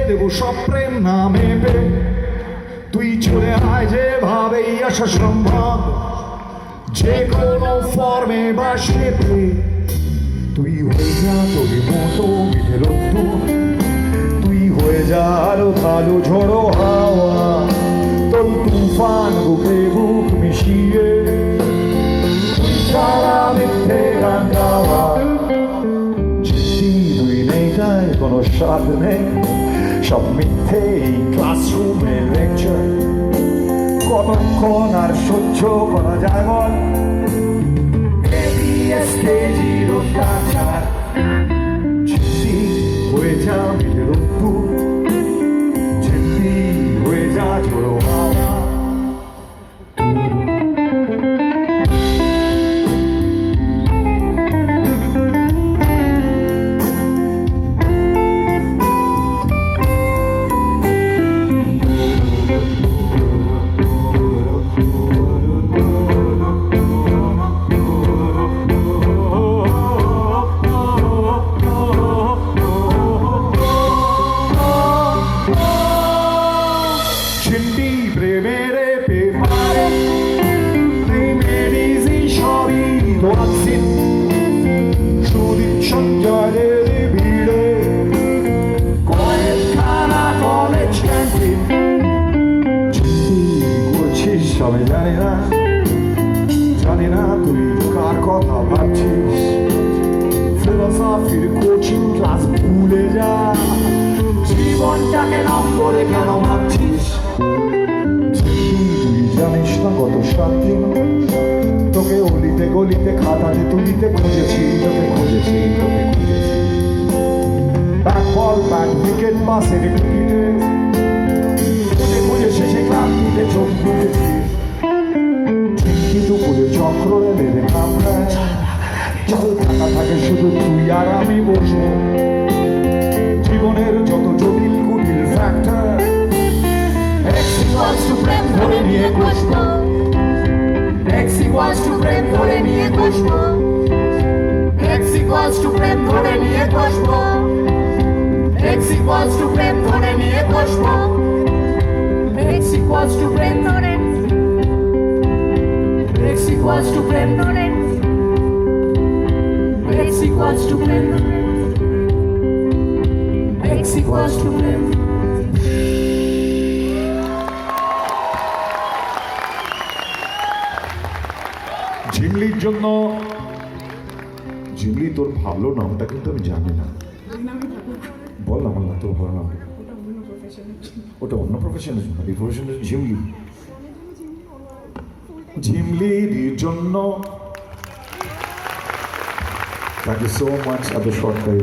দেবো সব প্রেম নামে পে তুই চলে আয় যেভাবেই আসা সম্ভব যে কোনো ফর্মে বা শেপে তুই হয়ে যা তোর মতো মিঠে রোদ্দুর তুই হয়ে যা আলো কালো ঝড়ো হাওয়া তোর তুফান বুকে বুক মিশিয়ে তুই সারা মিথ্যে গান গাওয়া দুই নেই তাই কোনো স্বাদ নেই সব মিথ্যে ক্লাসরুমের লেকচার কতক্ষণ আর সহ্য করা যায় বল স্টেজির অত্যাচার ঝিল্লি হয়ে যা মিলে রোদ্দুর ঝিল্লি হয়ে যা ঝোড়ো হাওয়া চিন্ডি প্রেমেরে পেপারে প্রেমের সবই দোয়াচ্ছেন সুদীপ সঞ্জয়ের ভিড়ে কয়েকখানা কলেজ ক্যান্টিন চিন্ডি করছিস সবাই জানে না তুই কার কথা ভাবছিস ফিলোসফির কোচিং ক্লাস ভুলে যা জীবনটাকে নম্বরে কেন ভাবছিস তুই জানিস না গত 7 দিন তোকে অলিতে গলিতে খাতাতে তুলিতে খুঁজেছি তোকে ব্যাক বল ব্যাক উইকেট পাসের টিকিটে খুঁজে শেষে ক্লান্তিতে চোখ বুঝেছি ঠিকই দুপুরে চক্র এলে কামড়ায় চল থাকা থাকে শুধু তুই আর আমি বসবো জীবনের যত জটিল কুটিল ফ্যাক্টর প্রেম ধরে নিয়ে বসবো প্রেম ধরে নিয়ে বসবো প্রেম ধরে নিয়ে বসবো প্রেম ধরে নিয়ে বসবো প্রেম ধরে প্রেম ধরে ঝিমলির জন্য ঝিমলি তোর ভালো নামটা কিন্তু আমি জানি না বল আমার না তোর ভালো নাম ওটা অন্য প্রফেশনের জন্য এই প্রফেশনের ঝিমলি ঝিমলির জন্য থ্যাংক ইউ সো মাচ এত শর্ট টাইম